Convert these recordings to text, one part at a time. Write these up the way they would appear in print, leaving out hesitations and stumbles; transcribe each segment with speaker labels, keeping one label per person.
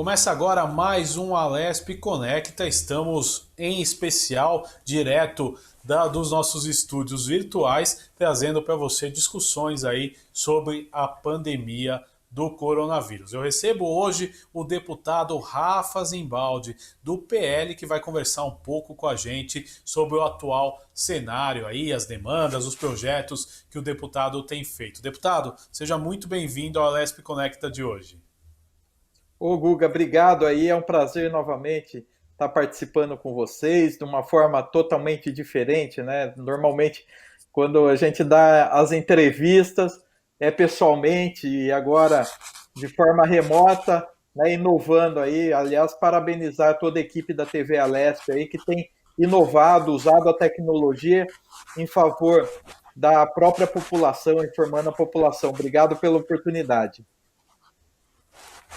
Speaker 1: Começa agora mais um Alesp Conecta. Estamos em especial direto dos nossos estúdios virtuais, trazendo para você discussões aí sobre a pandemia do coronavírus. Eu recebo hoje o deputado Rafa Zimbaldi, do PL, que vai conversar um pouco com a gente sobre o atual cenário aí, as demandas, os projetos que o deputado tem feito. Deputado, seja muito bem-vindo ao Alesp Conecta de hoje.
Speaker 2: Ô Guga, obrigado aí, é um prazer novamente estar participando com vocês de uma forma totalmente diferente, né? Normalmente, quando a gente dá as entrevistas, é pessoalmente e agora de forma remota, né? Inovando aí. Aliás, parabenizar toda a equipe da TV Alesp aí que tem inovado, usado a tecnologia em favor da própria população, informando a população. Obrigado pela oportunidade.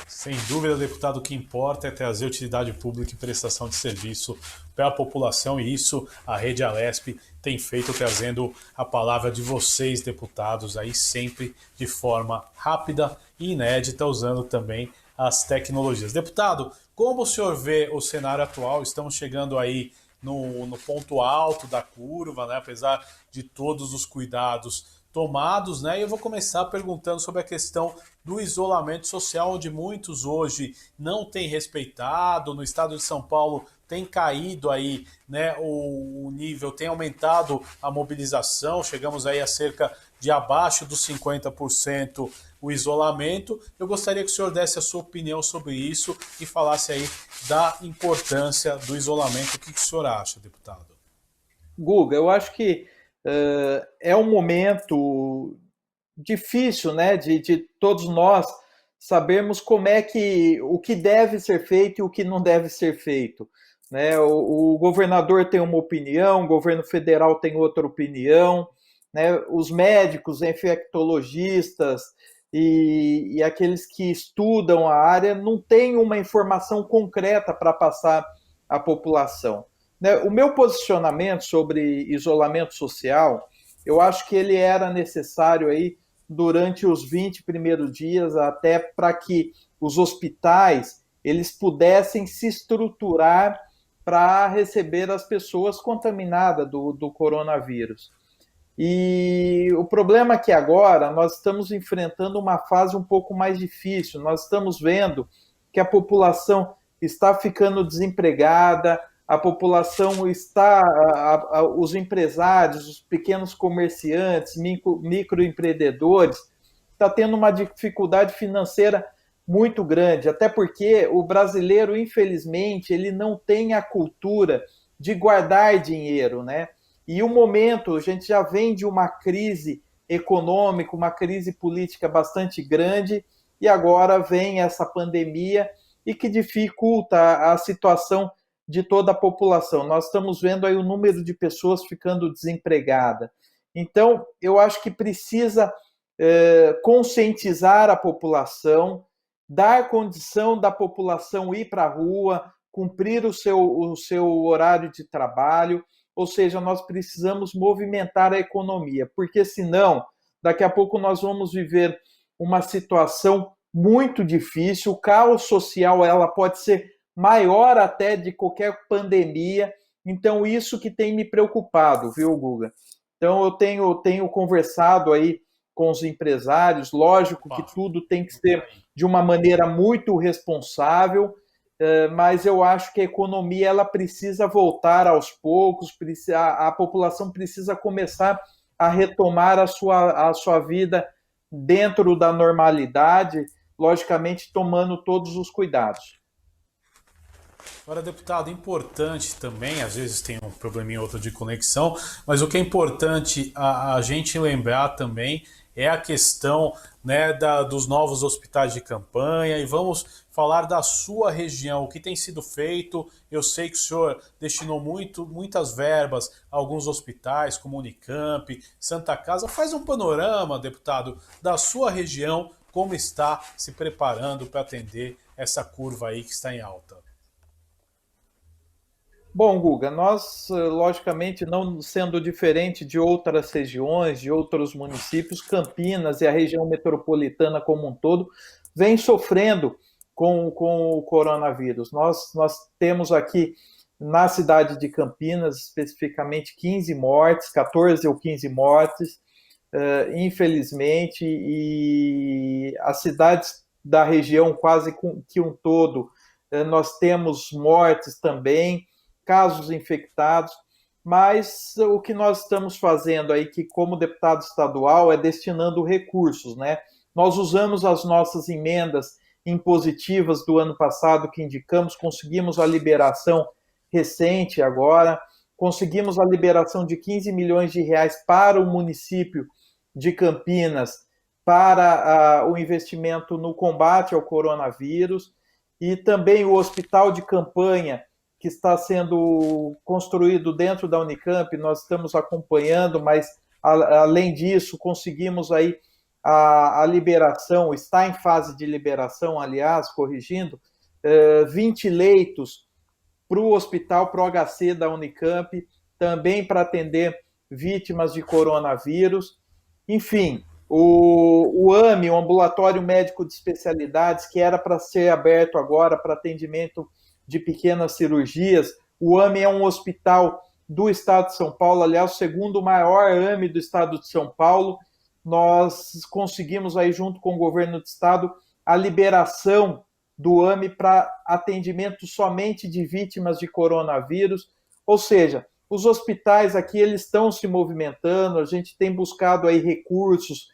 Speaker 1: Sem dúvida, deputado, o que importa é trazer utilidade pública e prestação de serviço para a população, e isso a Rede Alesp tem feito, trazendo a palavra de vocês, deputados, aí sempre de forma rápida e inédita, usando também as tecnologias. Deputado, como o senhor vê o cenário atual? Estamos chegando aí no ponto alto da curva, né? Apesar de todos os cuidados tomados, né? E eu vou começar perguntando sobre a questão do isolamento social, onde muitos hoje não têm respeitado. No estado de São Paulo tem caído aí, né, o nível, tem aumentado a mobilização, chegamos aí a cerca de abaixo dos 50% o isolamento. Eu gostaria que o senhor desse a sua opinião sobre isso e falasse aí da importância do isolamento. O que o senhor acha, deputado?
Speaker 2: Guga, eu acho que é um momento difícil, né, de todos nós sabermos como é que o que deve ser feito e o que não deve ser feito. Né? O governador tem uma opinião, o governo federal tem outra opinião, né? Os médicos, infectologistas e aqueles que estudam a área não têm uma informação concreta para passar à população. Né? O meu posicionamento sobre isolamento social, eu acho que ele era necessário aí durante os 20 primeiros dias, até para que os hospitais eles pudessem se estruturar para receber as pessoas contaminadas do coronavírus. E o problema é que agora nós estamos enfrentando uma fase um pouco mais difícil. Nós estamos vendo que a população está ficando desempregada, a população está, os empresários, os pequenos comerciantes, microempreendedores, está tendo uma dificuldade financeira muito grande, até porque o brasileiro, infelizmente, ele não tem a cultura de guardar dinheiro, né? E o momento, a gente já vem de uma crise econômica, uma crise política bastante grande, e agora vem essa pandemia e que dificulta a situação de toda a população. Nós estamos vendo aí o número de pessoas ficando desempregada. Então, eu acho que precisa conscientizar a população, dar condição da população ir para a rua, cumprir o seu horário de trabalho, ou seja, nós precisamos movimentar a economia, porque senão, daqui a pouco nós vamos viver uma situação muito difícil, o caos social ela pode ser maior até de qualquer pandemia, então isso que tem me preocupado, viu, Guga? Então eu tenho conversado aí com os empresários, lógico que
Speaker 1: Opa,
Speaker 2: tudo tem que ser de uma maneira muito responsável, mas eu acho que a economia ela precisa voltar aos poucos, a população precisa começar a retomar a sua vida dentro da normalidade, logicamente tomando todos os cuidados.
Speaker 1: agora, deputado, importante também, às vezes tem um probleminha ou outro de conexão, mas o que é importante a gente lembrar também é a questão, né, dos novos hospitais de campanha, e vamos falar da sua região, o que tem sido feito. Eu sei que o senhor destinou muitas verbas a alguns hospitais, como Unicamp, Santa Casa. Faz um panorama, deputado, da sua região, como está se preparando para atender essa curva aí que está em alta.
Speaker 2: Bom, Guga, nós, logicamente, não sendo diferente de outras regiões, de outros municípios, Campinas e a região metropolitana como um todo, vem sofrendo com o coronavírus. Nós temos aqui na cidade de Campinas, especificamente, 15 mortes, 14 ou 15 mortes, infelizmente, e as cidades da região quase que um todo, nós temos mortes também, casos infectados, mas o que nós estamos fazendo aí, que como deputado estadual, é destinando recursos, né? Nós usamos as nossas emendas impositivas do ano passado que indicamos, conseguimos a liberação recente agora, conseguimos a liberação de 15 milhões de reais para o município de Campinas, para o investimento no combate ao coronavírus, e também o hospital de campanha, que está sendo construído dentro da Unicamp, nós estamos acompanhando, mas além disso, conseguimos aí a liberação, está em fase de liberação, aliás, corrigindo, 20 leitos para o hospital, para o HC da Unicamp, também para atender vítimas de coronavírus. Enfim, o AME, o Ambulatório Médico de Especialidades, que era para ser aberto agora para atendimento de pequenas cirurgias. O AME é um hospital do estado de São Paulo, aliás, o segundo maior AME do estado de São Paulo. Nós conseguimos aí, junto com o governo do estado, a liberação do AME para atendimento somente de vítimas de coronavírus, ou seja, os hospitais aqui eles estão se movimentando, a gente tem buscado aí recursos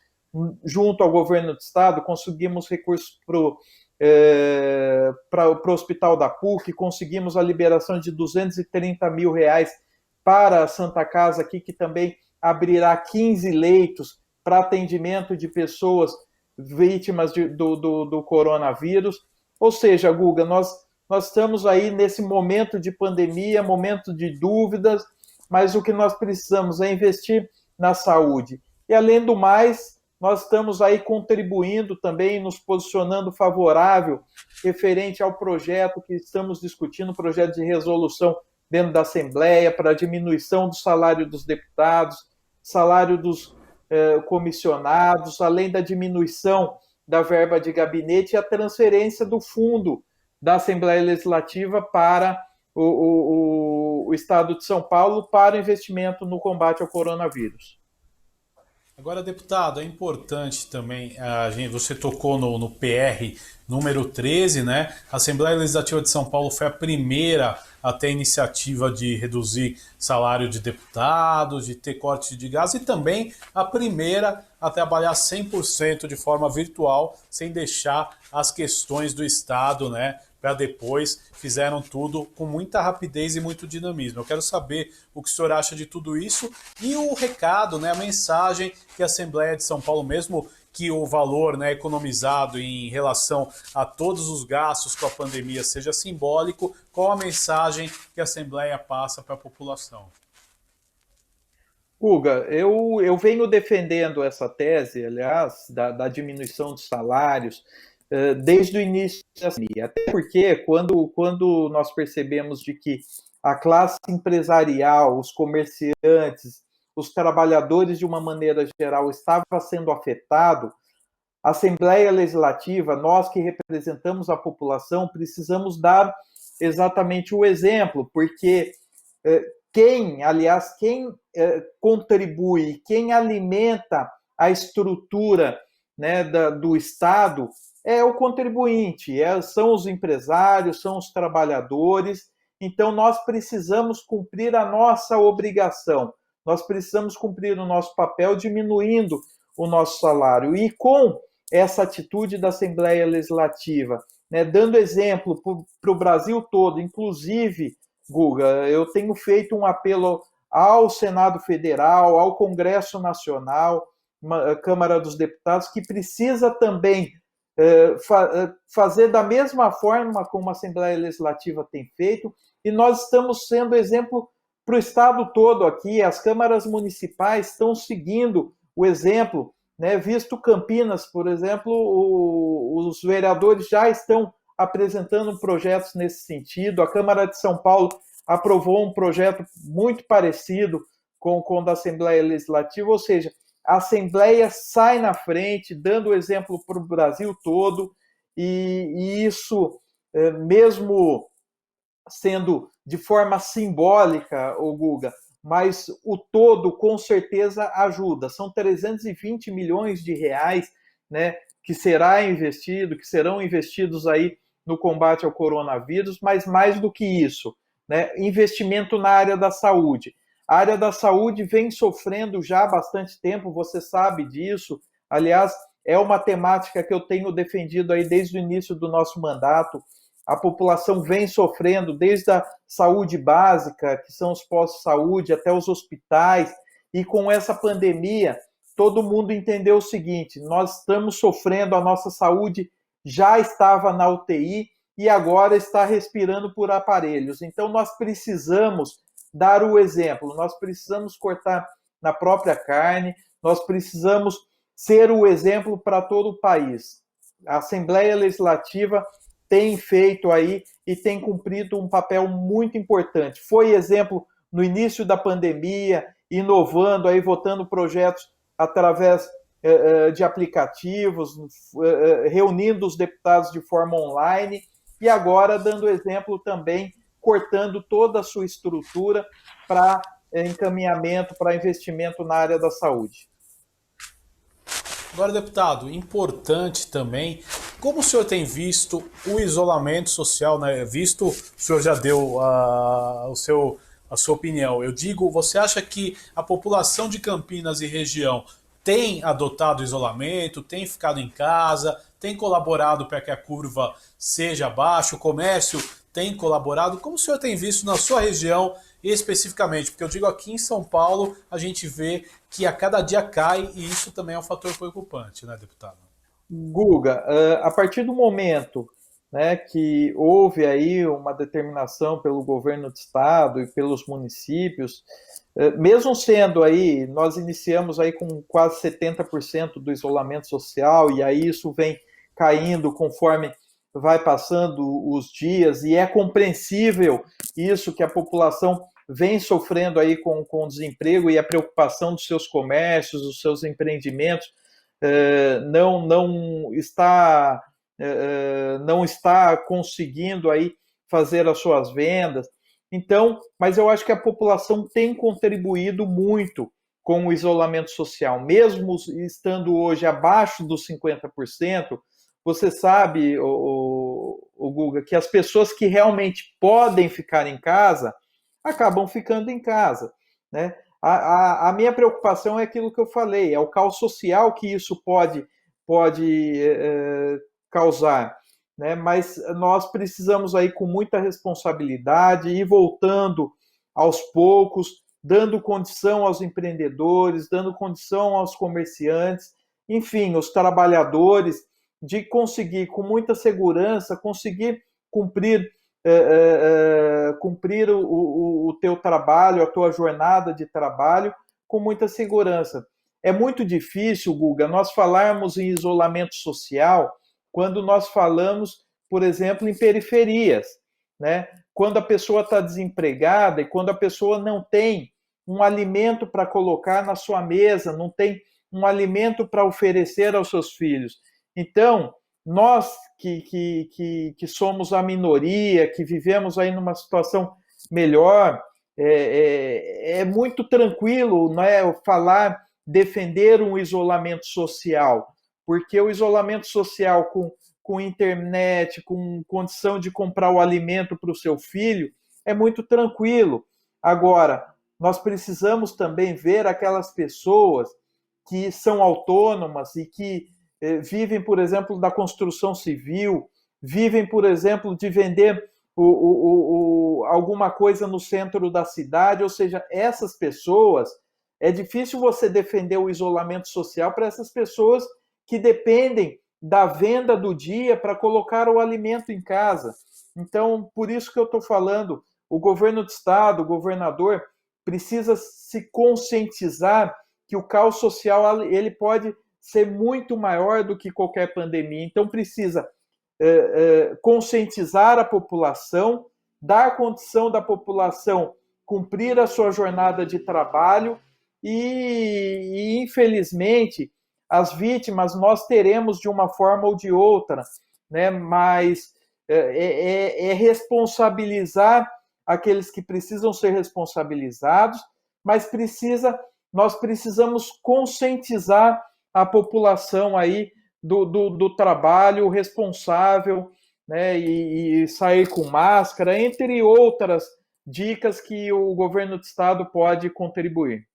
Speaker 2: junto ao governo do estado, conseguimos recursos para o hospital da PUC, conseguimos a liberação de 230 mil reais para a Santa Casa aqui, que também abrirá 15 leitos para atendimento de pessoas vítimas do coronavírus. Ou seja, Guga, nós estamos aí nesse momento de pandemia, momento de dúvidas, mas o que nós precisamos é investir na saúde. E, além do mais, nós estamos aí contribuindo também, nos posicionando favorável referente ao projeto que estamos discutindo, projeto de resolução dentro da Assembleia para a diminuição do salário dos deputados, salário dos comissionados, além da diminuição da verba de gabinete e a transferência do fundo da Assembleia Legislativa para o Estado de São Paulo para o investimento no combate ao coronavírus.
Speaker 1: Agora, deputado, é importante também, você tocou no PR número 13, né? A Assembleia Legislativa de São Paulo foi a primeira a ter a iniciativa de reduzir salário de deputados, de ter corte de gás e também a primeira a trabalhar 100% de forma virtual, sem deixar as questões do Estado, né, para depois. Fizeram tudo com muita rapidez e muito dinamismo. Eu quero saber o que o senhor acha de tudo isso e o recado, né, a mensagem que a Assembleia de São Paulo, mesmo que o valor, né, economizado em relação a todos os gastos com a pandemia seja simbólico, qual a mensagem que a Assembleia passa para a população?
Speaker 2: Guga, eu venho defendendo essa tese, aliás, da diminuição dos salários, desde o início da pandemia. Até porque, quando nós percebemos de que a classe empresarial, os comerciantes, os trabalhadores, de uma maneira geral, estava sendo afetado, a Assembleia Legislativa, nós que representamos a população, precisamos dar exatamente o exemplo, porque quem contribui, quem alimenta a estrutura, né, do Estado é o contribuinte, são os empresários, são os trabalhadores. Então, nós precisamos cumprir a nossa obrigação, nós precisamos cumprir o nosso papel diminuindo o nosso salário. E com essa atitude da Assembleia Legislativa, né, dando exemplo para o Brasil todo, inclusive, Guga, eu tenho feito um apelo ao Senado Federal, ao Congresso Nacional, Câmara dos Deputados, que precisa também fazer da mesma forma como a Assembleia Legislativa tem feito, e nós estamos sendo exemplo para o Estado todo aqui. As câmaras municipais estão seguindo o exemplo, né? Visto Campinas, por exemplo, os vereadores já estão apresentando projetos nesse sentido. A Câmara de São Paulo aprovou um projeto muito parecido com o da Assembleia Legislativa, ou seja, a Assembleia sai na frente, dando exemplo para o Brasil todo, e isso, mesmo sendo de forma simbólica, o Guga, mas o todo com certeza ajuda. São 320 milhões de reais, né, que serão investidos aí no combate ao coronavírus, mas mais do que isso, né, investimento na área da saúde. A área da saúde vem sofrendo já há bastante tempo, você sabe disso. Aliás, é uma temática que eu tenho defendido aí desde o início do nosso mandato. A população vem sofrendo desde a saúde básica, que são os postos de saúde, até os hospitais, e com essa pandemia, todo mundo entendeu o seguinte: nós estamos sofrendo, a nossa saúde já estava na UTI e agora está respirando por aparelhos. Então, nós precisamos dar o exemplo, nós precisamos cortar na própria carne, nós precisamos ser o exemplo para todo o país. A Assembleia Legislativa tem feito aí e tem cumprido um papel muito importante. Foi exemplo no início da pandemia, inovando aí, votando projetos através de aplicativos, reunindo os deputados de forma online e agora dando exemplo também, cortando toda a sua estrutura para encaminhamento, para investimento na área da saúde.
Speaker 1: Agora, deputado, importante também, como o senhor tem visto o isolamento social, né? Visto, o senhor já deu a sua opinião. Eu digo, você acha que a população de Campinas e região tem adotado o isolamento, tem ficado em casa, tem colaborado para que a curva seja baixa, o comércio tem colaborado? Como o senhor tem visto na sua região especificamente? Porque eu digo, aqui em São Paulo a gente vê que a cada dia cai e isso também é um fator preocupante, né, deputado?
Speaker 2: Guga, a partir do momento, né, que houve aí uma determinação pelo governo do estado e pelos municípios, mesmo sendo aí, nós iniciamos aí com quase 70% do isolamento social e aí isso vem caindo conforme vai passando os dias e é compreensível isso que a população vem sofrendo aí com o desemprego e a preocupação dos seus comércios, dos seus empreendimentos, não está conseguindo aí fazer as suas vendas. Então, mas eu acho que a população tem contribuído muito com o isolamento social, mesmo estando hoje abaixo dos 50%, você sabe, o Guga, que as pessoas que realmente podem ficar em casa acabam ficando em casa, né? A minha preocupação é aquilo que eu falei, é o caos social que isso pode causar, né? Mas nós precisamos aí com muita responsabilidade ir voltando aos poucos, dando condição aos empreendedores, dando condição aos comerciantes, enfim, os trabalhadores, de conseguir com muita segurança, conseguir cumprir o teu trabalho, a tua jornada de trabalho com muita segurança. É muito difícil, Guga, nós falarmos em isolamento social quando nós falamos, por exemplo, em periferias, né? Quando a pessoa está desempregada e quando a pessoa não tem um alimento para colocar na sua mesa, não tem um alimento para oferecer aos seus filhos. Então, nós que somos a minoria, que vivemos aí numa situação melhor, é muito tranquilo, né, falar, defender um isolamento social, porque o isolamento social com internet, com condição de comprar o alimento para o seu filho, é muito tranquilo. Agora, nós precisamos também ver aquelas pessoas que são autônomas e que vivem, por exemplo, da construção civil, vivem, por exemplo, de vender alguma coisa no centro da cidade, ou seja, essas pessoas, é difícil você defender o isolamento social para essas pessoas que dependem da venda do dia para colocar o alimento em casa. Então, por isso que eu estou falando, o governo do estado, o governador, precisa se conscientizar que o caos social ele pode ser muito maior do que qualquer pandemia. Então, precisa conscientizar a população, dar condição da população cumprir a sua jornada de trabalho e infelizmente, as vítimas nós teremos de uma forma ou de outra. né? Mas é responsabilizar aqueles que precisam ser responsabilizados, mas nós precisamos conscientizar a população aí do trabalho responsável, né, e sair com máscara, entre outras dicas que o governo do estado pode contribuir.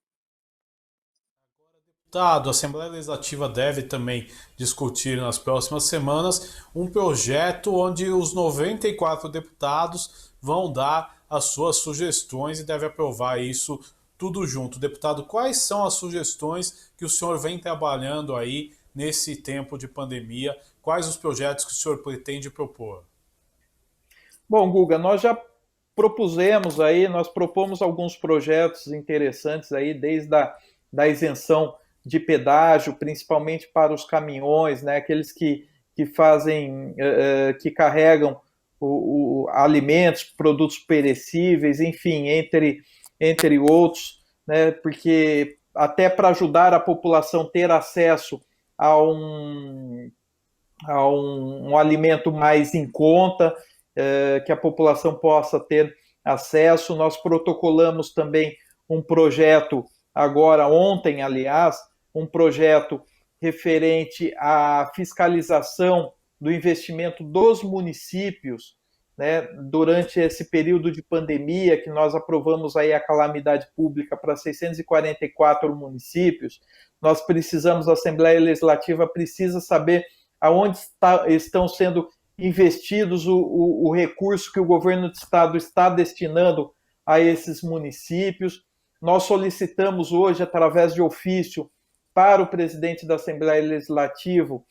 Speaker 1: Deputado, a Assembleia Legislativa deve também discutir nas próximas semanas um projeto onde os 94 deputados vão dar as suas sugestões e deve aprovar isso tudo junto. Deputado, quais são as sugestões que o senhor vem trabalhando aí nesse tempo de pandemia? Quais os projetos que o senhor pretende propor?
Speaker 2: Bom, Guga, nós propomos alguns projetos interessantes aí, desde da isenção de pedágio, principalmente para os caminhões, né, aqueles que fazem, que carregam alimentos, produtos perecíveis, enfim, entre outros, né, porque até para ajudar a população a ter acesso a um alimento mais em conta, que a população possa ter acesso. Nós protocolamos também um projeto, agora ontem, aliás, um projeto referente à fiscalização do investimento dos municípios, né, durante esse período de pandemia, que nós aprovamos aí a calamidade pública para 644 municípios. Nós precisamos, a Assembleia Legislativa precisa saber aonde estão sendo investidos o recurso que o governo do estado está destinando a esses municípios. Nós solicitamos hoje, através de ofício, para o presidente da Assembleia Legislativa,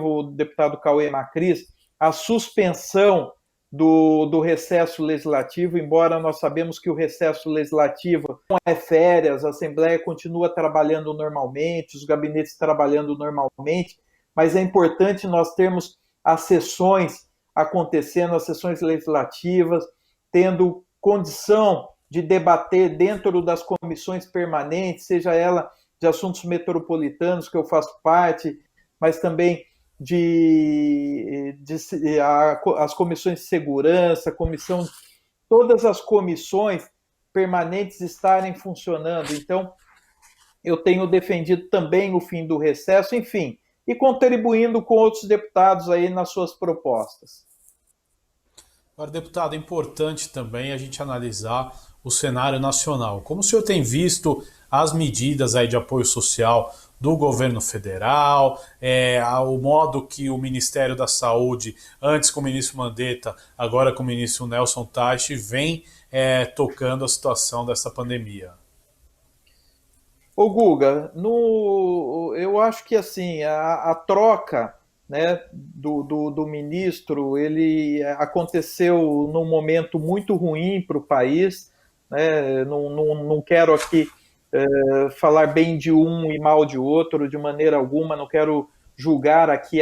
Speaker 2: o deputado Cauê Macris, a suspensão do recesso legislativo, embora nós sabemos que o recesso legislativo não é férias, a Assembleia continua trabalhando normalmente, os gabinetes trabalhando normalmente, mas é importante nós termos as sessões acontecendo, as sessões legislativas, tendo condição de debater dentro das comissões permanentes, seja ela de assuntos metropolitanos, que eu faço parte, mas também as comissões de segurança, todas as comissões permanentes estarem funcionando. Então, eu tenho defendido também o fim do recesso, enfim, e contribuindo com outros deputados aí nas suas propostas.
Speaker 1: Agora, deputado, é importante também a gente analisar o cenário nacional. Como o senhor tem visto as medidas aí de apoio social do governo federal, o modo que o Ministério da Saúde, antes com o ministro Mandetta, agora com o ministro Nelson Teich, vem tocando a situação dessa pandemia?
Speaker 2: Ô Guga, eu acho que assim, a troca, né, do ministro, ele aconteceu num momento muito ruim para o país, né? Não quero aqui falar bem de um e mal de outro, de maneira alguma, não quero julgar aqui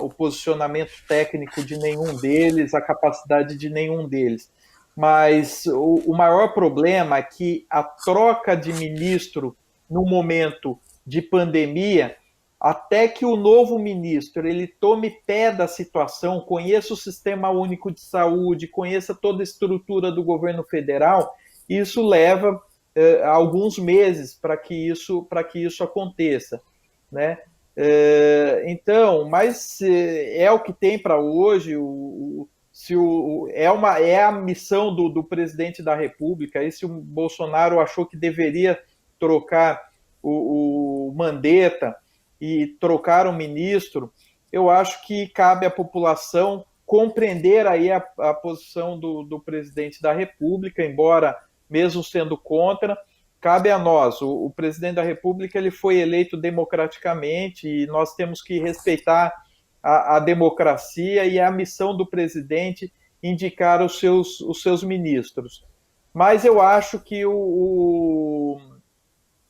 Speaker 2: o posicionamento técnico de nenhum deles, a capacidade de nenhum deles. Mas o maior problema é que a troca de ministro no momento de pandemia, até que o novo ministro ele tome pé da situação, conheça o Sistema Único de Saúde, conheça toda a estrutura do governo federal, isso leva alguns meses para que isso aconteça, né? Então, mas é o que tem para hoje. É a missão do presidente da República. E se o Bolsonaro achou que deveria trocar o Mandetta e trocar o ministro, eu acho que cabe à população compreender aí a posição do presidente da República, embora mesmo sendo contra, cabe a nós. O presidente da República ele foi eleito democraticamente e nós temos que respeitar a democracia e a missão do presidente indicar os seus ministros. Mas eu acho que o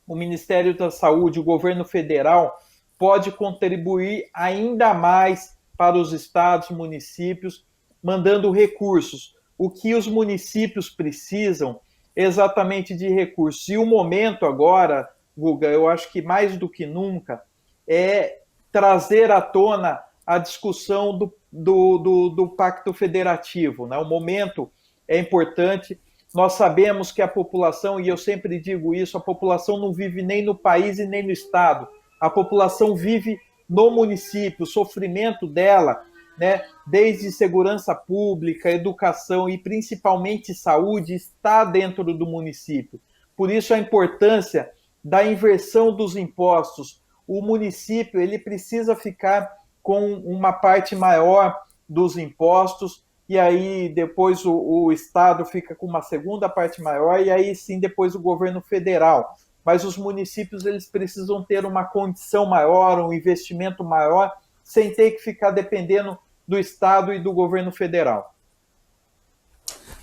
Speaker 2: Ministério da Saúde, o governo federal, pode contribuir ainda mais para os estados, municípios, mandando recursos. O que os municípios precisam exatamente de recursos. E o momento agora, Guga, eu acho que mais do que nunca, é trazer à tona a discussão do Pacto Federativo, né? O momento é importante. Nós sabemos que a população, e eu sempre digo isso, a população não vive nem no país e nem no estado. A população vive no município, o sofrimento dela, né, desde segurança pública, educação e principalmente saúde, está dentro do município. Por isso a importância da inversão dos impostos. O município ele precisa ficar com uma parte maior dos impostos, e aí depois o Estado fica com uma segunda parte maior, e aí sim depois o governo federal. Mas os municípios eles precisam ter uma condição maior, um investimento maior, sem ter que ficar dependendo do Estado e do governo federal.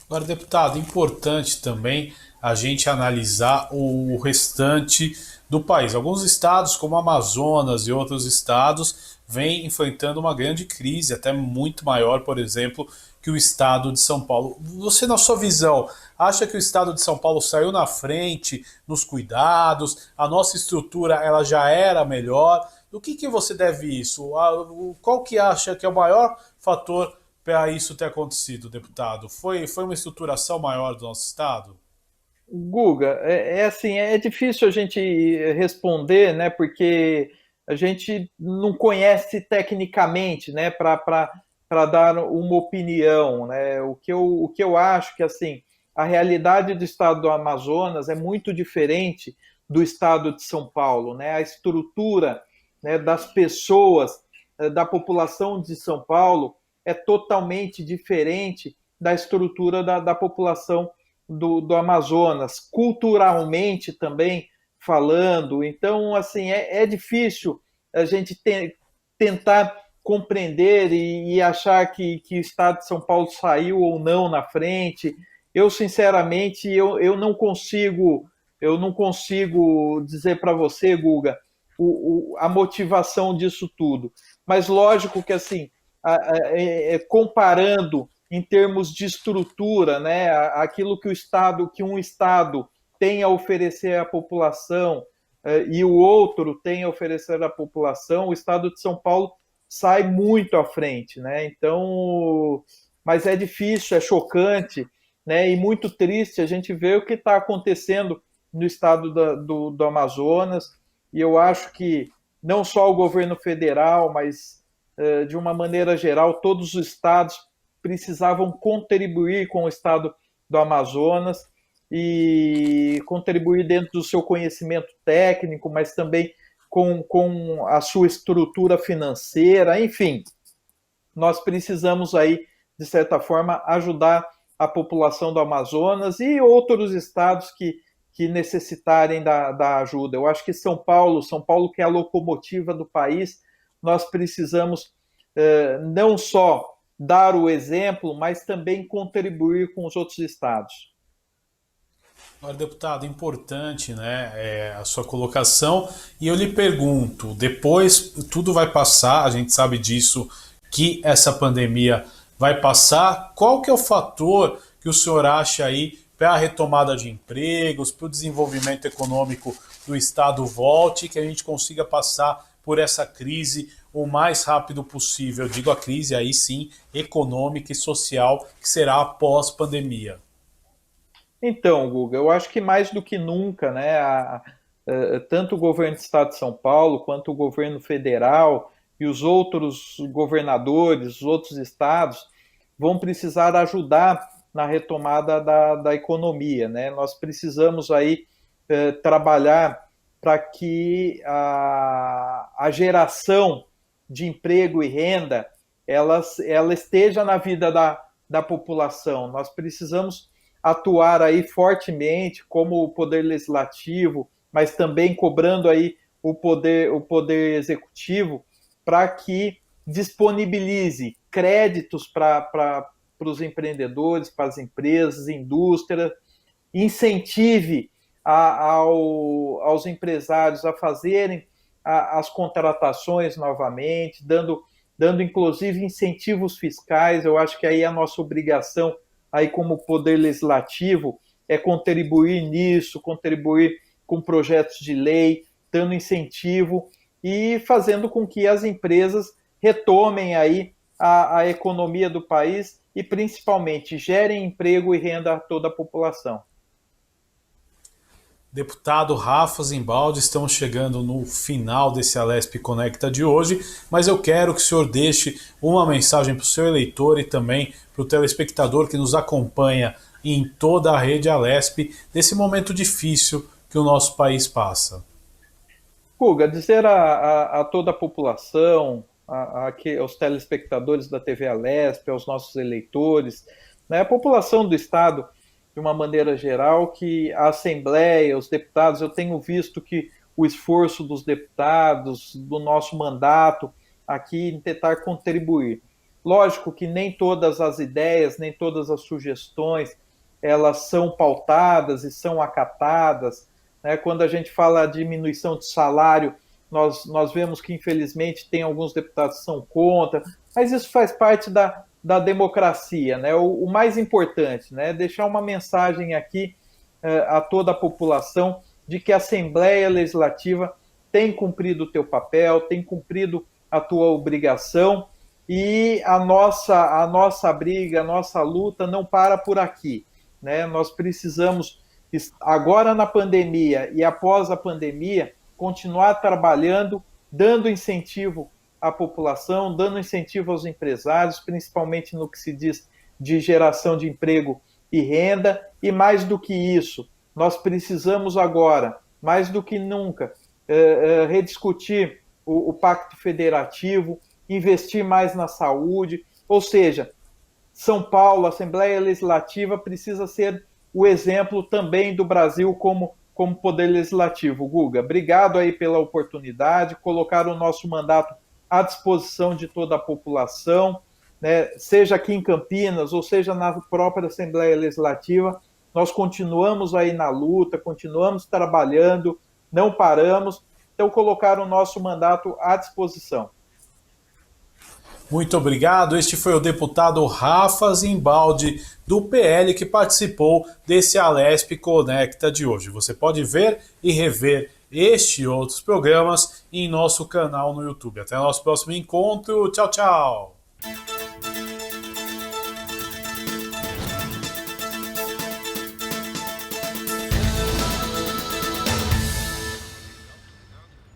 Speaker 1: Agora, deputado, importante também a gente analisar o restante do país. Alguns estados, como Amazonas e outros estados, vêm enfrentando uma grande crise, até muito maior, por exemplo, que o estado de São Paulo. Você, na sua visão, acha que o estado de São Paulo saiu na frente nos cuidados? A nossa estrutura ela já era melhor? Do que você deve isso? Qual que acha que é o maior fator para isso ter acontecido, deputado? Foi uma estruturação maior do nosso estado?
Speaker 2: Guga, assim, é difícil a gente responder, né? Porque a gente não conhece tecnicamente, né? Para dar uma opinião, né? O que eu acho que assim a realidade do estado do Amazonas é muito diferente do estado de São Paulo, né? A estrutura, né, das pessoas, da população de São Paulo é totalmente diferente da estrutura da população do Amazonas, culturalmente também falando. Então, assim, é difícil a gente tentar compreender e achar que o Estado de São Paulo saiu ou não na frente. Eu, sinceramente, eu não consigo dizer para você, Guga, a motivação disso tudo. Mas lógico que, assim, comparando em termos de estrutura, né, aquilo que um Estado tem a oferecer à população e o outro tem a oferecer à população, o Estado de São Paulo sai muito à frente, né? Então, mas é difícil, é chocante, né? E muito triste a gente ver o que está acontecendo no estado do Amazonas. E eu acho que não só o governo federal, mas de uma maneira geral, todos os estados precisavam contribuir com o estado do Amazonas e contribuir dentro do seu conhecimento técnico, mas também com a sua estrutura financeira, enfim, nós precisamos aí, de certa forma, ajudar a população do Amazonas e outros estados que necessitarem da ajuda. Eu acho que São Paulo que é a locomotiva do país, nós precisamos não só dar o exemplo, mas também contribuir com os outros estados.
Speaker 1: Agora, deputado, importante, né, a sua colocação. E eu lhe pergunto, depois tudo vai passar, a gente sabe disso, que essa pandemia vai passar. Qual que é o fator que o senhor acha aí para a retomada de empregos, para o desenvolvimento econômico do Estado volte, que a gente consiga passar por essa crise o mais rápido possível? Eu digo a crise aí sim, econômica e social, que será após pandemia.
Speaker 2: Então, Guga, eu acho que mais do que nunca, né, tanto o governo do Estado de São Paulo quanto o governo federal e os outros governadores, os outros estados, vão precisar ajudar na retomada da economia, né? Nós precisamos aí trabalhar para que a geração de emprego e renda ela esteja na vida da população. Nós precisamos atuar aí fortemente como o poder legislativo, mas também cobrando aí o poder executivo para que disponibilize créditos para os empreendedores, para as empresas, indústria, incentive aos empresários a fazerem as contratações novamente, dando inclusive incentivos fiscais. Eu acho que aí é a nossa obrigação aí como poder legislativo é contribuir nisso, contribuir com projetos de lei, dando incentivo e fazendo com que as empresas retomem aí a economia do país e principalmente gerem emprego e renda a toda a população.
Speaker 1: Deputado Rafa Zimbaldi, estamos chegando no final desse Alesp Conecta de hoje, mas eu quero que o senhor deixe uma mensagem para o seu eleitor e também para o telespectador que nos acompanha em toda a rede Alesp nesse momento difícil que o nosso país passa.
Speaker 2: Guga, dizer a toda a população, aos telespectadores da TV Alesp, aos nossos eleitores, né, a população do Estado, de uma maneira geral, que a Assembleia, os deputados, eu tenho visto que o esforço dos deputados, do nosso mandato aqui em tentar contribuir. Lógico que nem todas as ideias, nem todas as sugestões, elas são pautadas e são acatadas, né? Quando a gente fala diminuição de salário, nós vemos que, infelizmente, tem alguns deputados que são contra, mas isso faz parte da democracia. Né? O mais importante, né? Deixar uma mensagem aqui a toda a população de que a Assembleia Legislativa tem cumprido o teu papel, tem cumprido a tua obrigação, e a nossa briga, a nossa luta não para por aqui. Né? Nós precisamos, agora na pandemia e após a pandemia, continuar trabalhando, dando incentivo à população, dando incentivo aos empresários, principalmente no que se diz de geração de emprego e renda, e mais do que isso, nós precisamos agora, mais do que nunca, rediscutir o Pacto Federativo, investir mais na saúde, ou seja, São Paulo, a Assembleia Legislativa precisa ser o exemplo também do Brasil como poder legislativo. Guga, obrigado aí pela oportunidade, colocar o nosso mandato à disposição de toda a população, né, seja aqui em Campinas ou seja na própria Assembleia Legislativa, nós continuamos aí na luta, continuamos trabalhando, não paramos, então colocar o nosso mandato à disposição.
Speaker 1: Muito obrigado. Este foi o deputado Rafa Zimbaldi, do PL, que participou desse Alesp Conecta de hoje. Você pode ver e rever este e outros programas em nosso canal no YouTube. Até o nosso próximo encontro. Tchau, tchau.